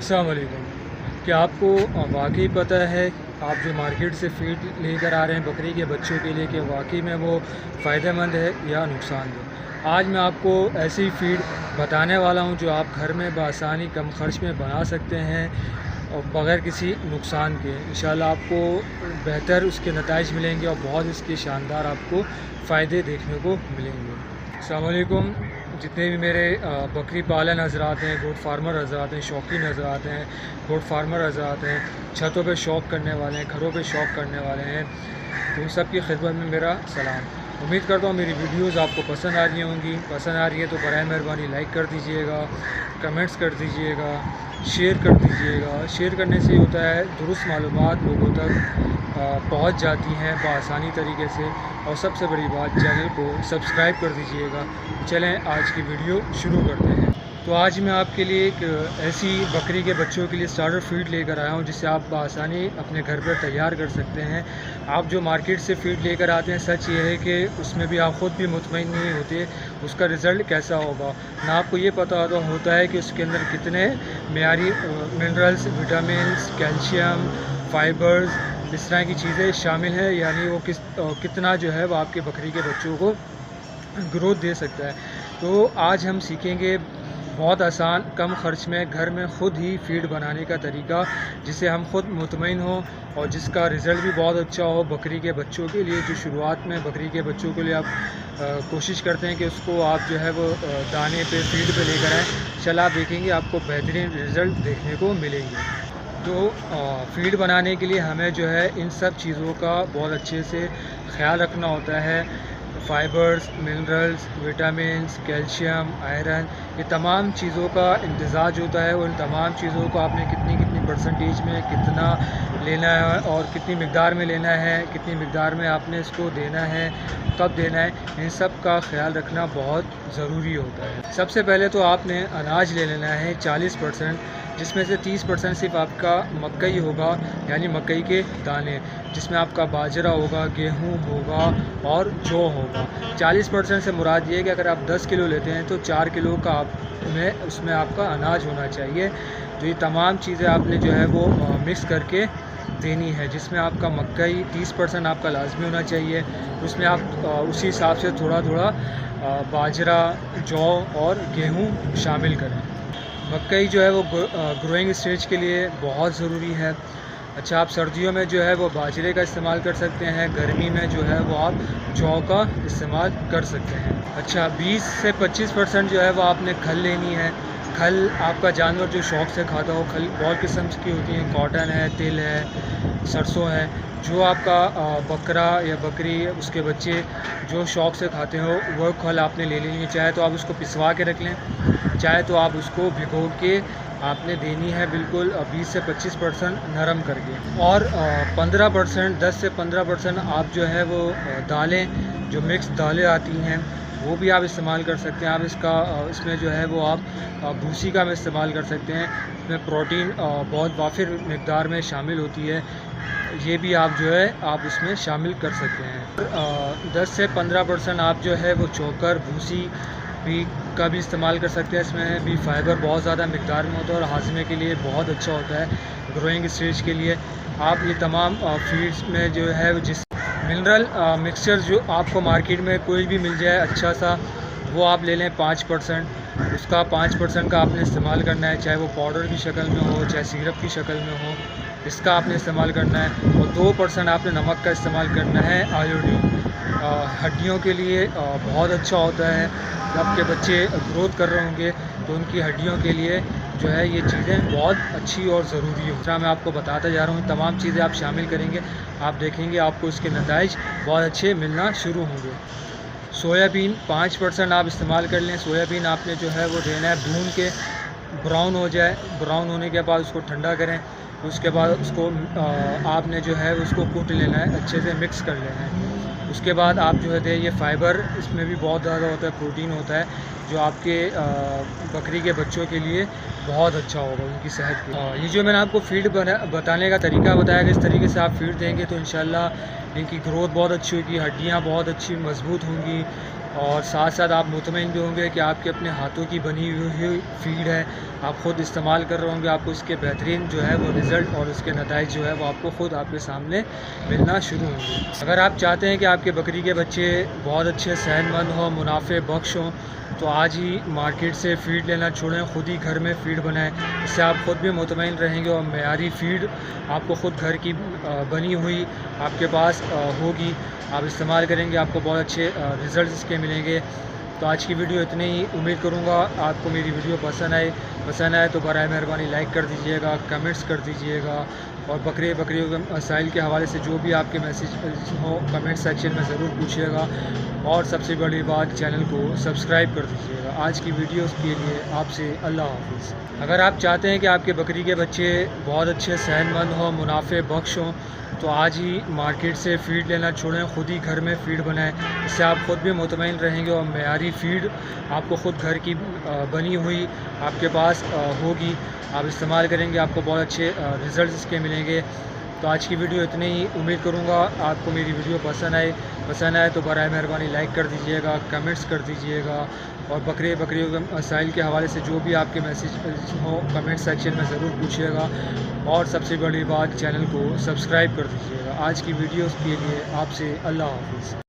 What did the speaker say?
अस्सलाम वालेकुम। क्या आपको वाक़ई पता है आप जो मार्केट से फ़ीड लेकर आ रहे हैं बकरी के बच्चों के लिए कि वाक़ई में वो फ़ायदेमंद है या नुकसानदेह? आज मैं आपको ऐसी फ़ीड बताने वाला हूँ जो आप घर में बआसानी कम ख़र्च में बना सकते हैं और बग़ैर किसी नुकसान के। इंशाल्लाह आपको बेहतर उसके नताइज मिलेंगे और बहुत इसके शानदार आपको फ़ायदे देखने को मिलेंगे। अस्सलाम वालेकुम। जितने भी मेरे बकरी पालन हज़रात हैं, गोट फार्मर हज़रात हैं, शौकीन हज़रात हैं, गोट फार्मर हज़रात हैं, छतों पे शौक़ करने वाले हैं, घरों पे शौक़ करने वाले हैं, तो उन सब की खिदमत में मेरा सलाम। उम्मीद करता हूँ मेरी वीडियोज़ आपको पसंद आ रही होंगी। पसंद आ रही है तो बराए मेहरबानी लाइक कर दीजिएगा, कमेंट्स कर दीजिएगा, शेयर कर दीजिएगा। शेयर करने से होता है दुरुस्त मालूमात लोगों तक पहुंच जाती हैं बआसानी तरीके से। और सबसे बड़ी बात, चैनल को सब्सक्राइब कर दीजिएगा। चलें आज की वीडियो शुरू करते हैं। तो आज मैं आपके लिए एक ऐसी बकरी के बच्चों के लिए स्टार्टर फीड लेकर आया हूं जिसे आप बआसानी अपने घर पर तैयार कर सकते हैं। आप जो मार्केट से फीड लेकर आते हैं, सच ये है कि उसमें भी आप ख़ुद भी मुतमईन नहीं होते उसका रिज़ल्ट कैसा होगा। ना आपको ये पता होता है कि उसके अंदर कितने मेयारी मिनरल्स, विटामिन्स, कैल्शियम, फाइबर्स, इस तरह की चीज़ें शामिल हैं, यानी वो कितना जो है वो आपके बकरी के बच्चों को ग्रोथ दे सकता है। तो आज हम सीखेंगे बहुत आसान कम ख़र्च में घर में ख़ुद ही फ़ीड बनाने का तरीका, जिससे हम ख़ुद मुतमईन हों और जिसका रिज़ल्ट भी बहुत अच्छा हो बकरी के बच्चों के लिए। जो शुरुआत में बकरी के बच्चों के लिए आप कोशिश करते हैं कि उसको आप जो है वो दाने पे फ़ीड पे लेकर आएँ, इंशाल्लाह आप देखेंगे आपको बेहतरीन रिज़ल्ट देखने को मिलेंगे। तो फ़ीड बनाने के लिए हमें जो है इन सब चीज़ों का बहुत अच्छे से ख़्याल रखना होता है। Fibres, minerals, vitamins, calcium, iron, ये तमाम चीज़ों का इम्तिज़ाज होता है। उन तमाम चीज़ों को आपने कितनी परसेंटेज में कितना लेना है और कितनी मिक़दार में लेना है, कितनी मिक़दार में आपने इसको देना है, कब देना है, इन सब का ख़्याल रखना बहुत ज़रूरी होता है। सबसे पहले तो आपने अनाज ले लेना है 40%, जिसमें से 30% सिर्फ आपका मकई होगा, यानी मकई के दाने, जिसमें आपका बाजरा होगा, गेहूं होगा और जौ होगा। 40% से मुराद ये है कि अगर आप 10 किलो लेते हैं तो 4 किलो का उसमें आपका अनाज होना चाहिए। तो ये तमाम चीज़ें आपने जो है वो मिक्स करके देनी है, जिसमें आपका मकई 30% आपका लाजमी होना चाहिए। उसमें आप उसी हिसाब से थोड़ा थोड़ा बाजरा, जौ और गेहूँ शामिल करें। मकई जो है वो ग्रोइंग स्टेज के लिए बहुत ज़रूरी है। अच्छा, आप सर्दियों में जो है वो बाजरे का इस्तेमाल कर सकते हैं, गर्मी में जो है वो आप जौ का इस्तेमाल कर सकते हैं। अच्छा, 20 से 25% जो है वो आपने खल लेनी है। खल आपका जानवर जो शौक़ से खाता हो, खल बहुत किस्म की होती हैं, कॉटन है, तिल है, सरसों है। जो आपका बकरा या बकरी उसके बच्चे जो शौक़ से खाते हो वो खल आपने ले लेनी है। चाहे तो आप उसको पिसवा के रख लें, चाहे तो आप उसको भिगो के आपने देनी है बिल्कुल 20 से 25% नरम करके। और 15%, 10 से 15% आप जो है वो दालें, जो मिक्स दालें आती हैं वो भी आप इस्तेमाल कर सकते हैं। आप इसमें जो है वो आप भूसी का भी इस्तेमाल कर सकते हैं। इसमें प्रोटीन बहुत वाफिर मिक़दार में शामिल होती है, ये भी आप जो है आप इसमें शामिल कर सकते हैं। 10 से 15% आप जो है वो चोकर, भूसी का भी इस्तेमाल कर सकते हैं। इसमें भी फ़ाइबर बहुत ज़्यादा मिक़दार में होता है और हाज़मे के लिए बहुत अच्छा होता है, ग्रोइंग स्टेज के लिए। आप ये तमाम फ़ीड्स में जो है जिस मिनरल मिक्सचर जो आपको मार्केट में कोई भी मिल जाए अच्छा सा, वो आप ले लें 5%। उसका 5% का आपने इस्तेमाल करना है, चाहे वो पाउडर की शक्ल में हो, चाहे सिरप की शक्ल में हो, इसका आपने इस्तेमाल करना है। और 2% आपने नमक का इस्तेमाल करना है। आयोडीन हड्डियों के लिए बहुत अच्छा होता है। जब आपके बच्चे ग्रोथ कर रहे होंगे तो उनकी हड्डियों के लिए जो है ये चीज़ें बहुत अच्छी और ज़रूरी हो। मैं आपको बताता जा रहा हूँ, तमाम चीज़ें आप शामिल करेंगे, आप देखेंगे आपको इसके नताइज बहुत अच्छे मिलना शुरू होंगे। सोयाबीन 5% आप इस्तेमाल कर लें। सोयाबीन आपने जो है वो देना है भून के ब्राउन हो जाए। ब्राउन होने के बाद उसको ठंडा करें, उसके बाद उसको आपने जो है उसको कूट लेना है, अच्छे से मिक्स कर लेना है। उसके बाद आप जो है ये फ़ाइबर इसमें भी बहुत ज़्यादा होता है, प्रोटीन होता है, जो आपके बकरी के बच्चों के लिए बहुत अच्छा होगा उनकी सेहत के लिए। ये जो मैंने आपको फ़ीड बताने का तरीका बताया कि इस तरीके से आप फ़ीड देंगे तो इंशाल्लाह इनकी ग्रोथ बहुत अच्छी होगी, हड्डियाँ बहुत अच्छी मज़बूत होंगी, और साथ साथ आप मुतमईन भी होंगे कि आपके अपने हाथों की बनी हुई फीड है, आप ख़ुद इस्तेमाल कर रहे होंगे, आपको इसके बेहतरीन जो है वो रिज़ल्ट और उसके नताइज जो है वो आपको ख़ुद आपके सामने मिलना शुरू होंगे। अगर आप चाहते हैं कि आपके बकरी के बच्चे बहुत अच्छे सेहतमंद हों, मुनाफे बख्श हों, तो आज ही मार्केट से फ़ीड लेना छोड़ें, ख़ुद ही घर में फ़ीड बनाएं। इससे आप ख़ुद भी मुतमईन रहेंगे और मेयारी फ़ीड आपको ख़ुद घर की बनी हुई आपके पास होगी, आप इस्तेमाल करेंगे, आपको बहुत अच्छे रिज़ल्ट इसके मिलेंगे। तो आज की वीडियो इतनी ही, उम्मीद करूँगा आपको मेरी वीडियो पसंद आए तो बराए मेहरबानी लाइक कर दीजिएगा, कमेंट्स कर दीजिएगा और बकरियों के मसाइल के हवाले से जो भी आपके मैसेज हो कमेंट सेक्शन में ज़रूर पूछिएगा और सबसे बड़ी बात चैनल को सब्सक्राइब कर दीजिएगा। आज की वीडियो के लिए आपसे अल्लाह हाफ़िज़। अगर आप चाहते हैं कि आपके बकरी के बच्चे बहुत अच्छे सेहतमंद हों, मुनाफे बख्श हों, तो आज ही मार्केट से फ़ीड लेना छोड़ें, ख़ुद ही घर में फ़ीड बनाएं। इससे आप ख़ुद भी मुतमईन रहेंगे और मेयारी फ़ीड आपको ख़ुद घर की बनी हुई आपके पास होगी, आप इस्तेमाल करेंगे, आपको बहुत अच्छे रिज़ल्ट इसके मिलेंगे। तो आज की वीडियो इतनी ही, उम्मीद करूँगा आपको मेरी वीडियो पसंद आए तो बराए मेहरबानी लाइक कर दीजिएगा, कमेंट्स कर दीजिएगा और बकरियों के मसाइल के हवाले से जो भी आपके मैसेज हो कमेंट सेक्शन में ज़रूर पूछिएगा और सबसे बड़ी बात चैनल को सब्सक्राइब कर दीजिएगा। आज की वीडियो के लिए आपसे अल्लाह हाफ़िज़।